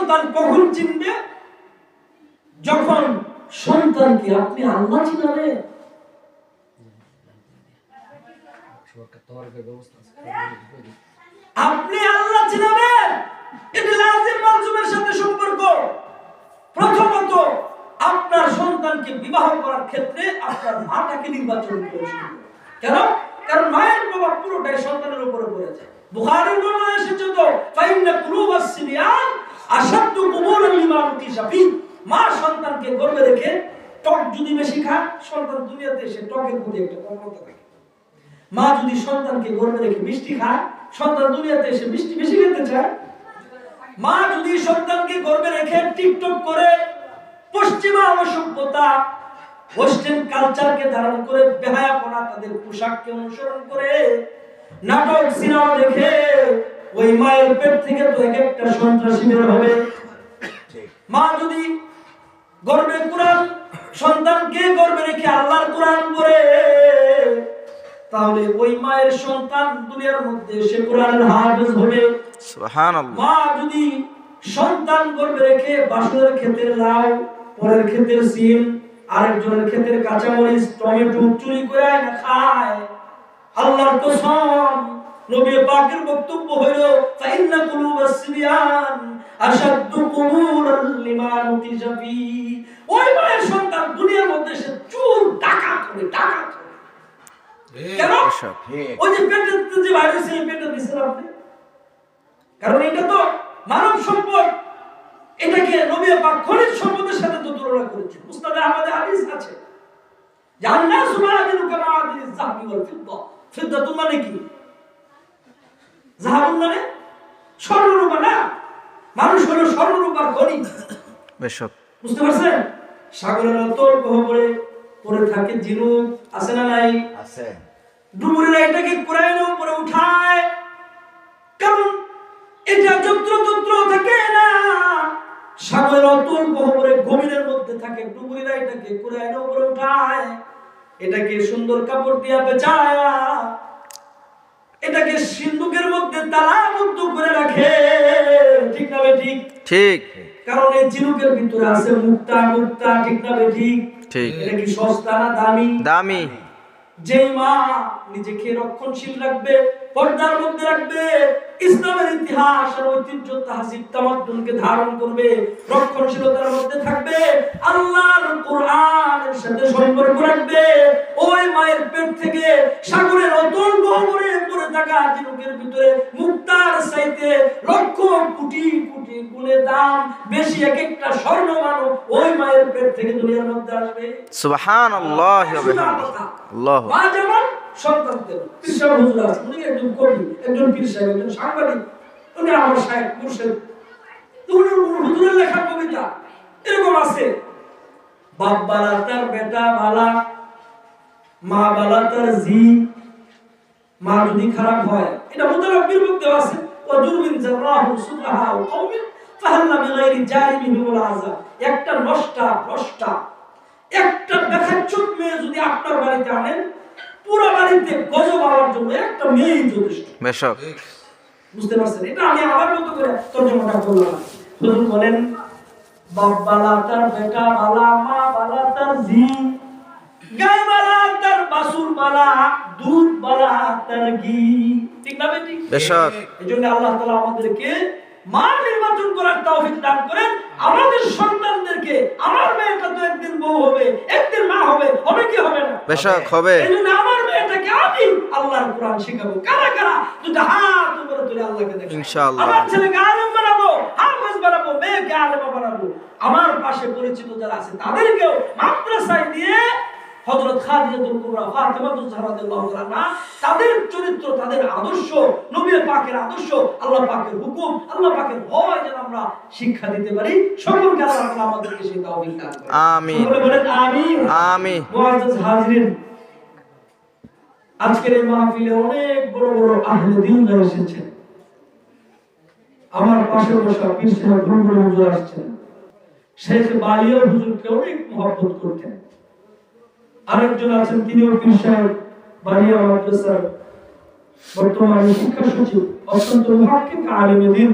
সন্তান কখন চিনবে? যখন সন্তানকে আপনি আল্লাহ চিনাবে। আপনি আল্লাহ চিনাবেন, এটা লাজিম মালজুমের সাথে সম্পর্ক। প্রথমত আপনার সন্তানকে বিবাহ করার ক্ষেত্রে আপনার মাটাকে নির্বাচন করবেন। কেন? কারণ মায়ের প্রভাব পুরোটাই সন্তানের উপরে পড়েছে। বুখারীর বর্ণনা এসেছে তো, ফাইন্না কুলুবাস সিবিয়ান আশাদ্দু কুবুলান লিমা মুতিশাফি। মা সন্তানকে গর্ভে রেখে টক যদি বেশি খায়, সন্তান দুনিয়াতে এসে টকের প্রতি একটা প্রবণতা থাকে। মা যদি সন্তানকে গর্ভে রেখে মিষ্টি খায়, সন্তান দুনিয়াতে এসে মিষ্টি বেশি খেতে চায়। মা যদি সন্তানকে গর্ভে রেখে টিকটক করে পশ্চিমা সভ্যতা ওয়েস্টার্ন কালচারকে ধারণ করে বেহায়াপনা তাদের পোশাককে অনুসরণ করে নাটক সিনেমা দেখে, ওই মায়ের পেট থেকে তো এক একটা সন্ত্রাসী বের হবে। মা যদি গর্ভে কোরআন সন্তানকে গর্ভে রেখে আল্লাহর কোরআন পড়ে, তাহলে ওই মায়ের সন্তান দুনিয়ার মধ্যে সে কোরআনের হাফেজ হবে। সুবহানাল্লাহ। মা যদি সন্তান গর্ভে রেখে বাসুরের ক্ষেতের লাউ, পরের ক্ষেতের সিম, আরেকজনের ক্ষেতের কাঁচামরিচ টমেটো চুরি করে না খায়, আল্লাহর কসম নবী পাকের বক্তব্য হলো ফাইন্না কুলুবাস সিবিয়ান আশাদ্দু কুবুরান লিমা মুতিশাফি। ওই মায়ের সন্তান দুনিয়ার মধ্যে সে চোর ডাকাত হবে, ডাকাত হবে। কেন? ওই যে পেটের যে ভাইরাস এই পেটে দিছেন আপনি, কারণ এটা তো মানব সম্পদ, এটাকে নবী পাক খনিজ সম্পদের সাথে তো তুলনা করেছেন। মুস্তাদে আহমদে হাদিস আছে, জান্নাতু মাআদিনু কামা আদিনিজ যাহবি ওয়াল ফিদ্দা। ফিদ্দা তো মানে কি? যাহাবুন মানে স্বর্ণরূপা না, মানুষ হলো স্বর্ণরূপার খনি। বেশক বুঝতে পারছেন? সাগরের অতল গহ্বরে পড়ে থাকে ঝিনুক, আছে না নাই? আছে। ডুবুরিরা এটাকে কুরাইনের উপরে উঠায়, কারণ এটা যত্রতত্র থাকে না, সাগরের অতল গহ্বরে গভীরের মধ্যে থাকে। ডুবুরিরা এটাকে কুরাইনের উপরে উঠায়, এটাকে সুন্দর কাপড় দিয়ে পেঁচায়, এটাকে সিন্ধুকের মধ্যে তালাবদ্ধ করে রাখে। ঠিক না ঠিক? ঠিক। কারণ এই ঝিনুকের ভিতরে আছে মুক্তা, মুক্তা। ঠিক না ঠিক? ঠিক। এটা কি সস্তা না দামি? দামি। যেই মা নিজেকে রক্ষণশীল রাখবে, পর্দার মধ্যে রাখবে, ইসলামের ইতিহাস আর ঐতিহ্য তাহজিব তামাদ্দুনকে ধারণ করবে, রক্ষণশীলতার মধ্যে থাকবে, আল্লাহর কোরআনের সাথে সম্পর্ক রাখবে, ওই মায়ের পেট থেকে সাগরের অতল গহ্বরে পড়ে থাকা ঝিনুকের ভিতরে মুক্তার চাইতে লক্ষ কোটি কোটি গুণে দাম বেশি এক একটা স্বর্ণমান ওই মায়ের পেট থেকে দুনিয়ার মধ্যে আসবে। সুবহানাল্লাহ ওয়া বিহামদিহি। আল্লাহু মা যেমন সন্তান তেমন। পীর সাহেব হুজুর আছে, উনি একজন কবি, একজন পীর সাহেব, একজন সাংবাদিক, উনি আমার শায়েখ মুর্শিদ। উনি হুজুরের লেখা কবিতা এরকম আছে, বাপ বালা তার বেটা বালা, মা বালা তার জি। মা যদি খারাপ হয়, এটা মুতারাব্বির মধ্যে আছে, ওয়া জুরবিন জারাহু সুবহা ও কওমিন ফাহাল্লা বিগাইরি জারিমিহি ওয়াল আযা। একটা নষ্টা একটা দেখাচ্ছুত মেয়ে যদি আপনার বাড়িতে আনেন, পুরো বাড়িতে গজব হওয়ার জন্য একটা মেয়েই যথেষ্ট। বেশক বুঝতে পারছেন? এটা আমি আমার মতো করে তর্জমাটা করলাম। হুজুর বলেন, বাপ বালা তার বেটা বালা, মা বালা তার জি, গাই বালা তার বাসুর বালা, দুধ বালা তার ঘি। ঠিক না বেটি? বেশক। এজন্য আল্লাহ তাআলা আমাদেরকে মা নির্বাচন করার তৌফিক দান করেন। আমাদের সন্তানদেরকে, আমার মেয়েটা তো একদিন বউ হবে, একদিন মা হবে, হবে কি হবে না? বেশক হবে। এজন্য আমার মেয়েটাকে আমি আল্লাহর কোরআন শেখাবো। কারা কারা দুটো হাত উপরে তুলে আল্লাহকে দেখো ইনশাআল্লাহ। আমার ছেলেকে আলেম বানাবো, হাফেজ বানাবো, মেয়েকে আলেমা বানাবো। আমার পাশে পরিচিত যারা আছে তাদেরকেও মাদ্রাসায় দিয়ে হযরত খাদিজাতুল কুবরা ফাতেমাতুজ জাহরা রাদিয়াল্লাহু তাআলা তাদের চরিত্র, তাদের আদর্শ, নবী পাকের আদর্শ, আল্লাহ পাকের হুকুম, আল্লাহ পাকের ভয় যেন আমরা শিক্ষা দিতে পারি। সকলকে আল্লাহ তাআলা আমাদেরকে সেই তৌফিক দান করেন। আমিন। সকলে বলেন আমিন। আমিন। মুআজ্জাজ হাজিরিন, আজকের এই মাহফিলে অনেক বড় বড় আহলে দিন এসেছেন। আমার পাশে বসা পীর সাহেব গুলগুল হুজুর আসছেন, শেখ বালিয়া হুজুরকে অনেক মহব্বত করতেন। আরেকজন আছেন, তিনিও পীর সাহেব বালিয়া মাদ্রাসার বর্তমানে শিক্ষা সচিব, অত্যন্ত মুহাক্কিক আলেম দিন।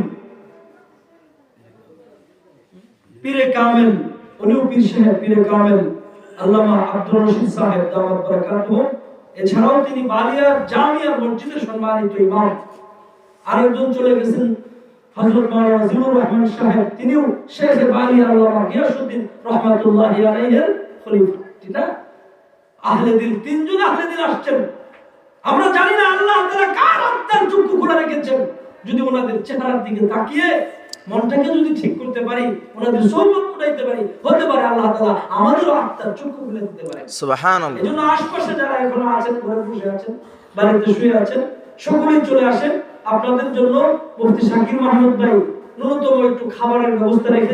পীরে কামেল, উনিও পীর সাহেব পীরে কামেল আল্লামা আব্দুর রশিদ সাহেব দাওয়াত বারাকাতুহু। এছাড়াও তিনি বালিয়া জামিয়া মসজিদের সম্মানিত ইমাম। আরেকজন চলে গেছেন হযরত মাওলানা জিলুর রহমান সাহেব, তিনিও শেখ বালিয়া আল্লামা গিয়াসউদ্দিন রাহমাতুল্লাহি আলাইহির খলিফা। ঠিক না? আহলে দিল, তিনজন আহলে দিল আসছেন। আমরা জানি না আল্লাহ তাআলা কার আত্মার চক্ষু খোলা রেখেছেন। যদি ওনাদের চেহারার দিকে তাকিয়ে মনটাকে যদি ঠিক করতে পারি, ওনাদের সোহবত উঠাইতে পারি, হতে পারে আল্লাহ তাআলা আমাদেরও আত্মার চক্ষু খুলে দিতে পারে। সুবহানাল্লাহ। এজন্য আশপাশে যারা এখনো আছেন, ঘরে বসে আছেন, বাড়িতে শুয়ে আছেন, সকলেই চলে আসেন। আপনাদের জন্য মুফতি শাকির মাহমুদ ভাই ন্যূনতম একটু খাবারের ব্যবস্থা রেখে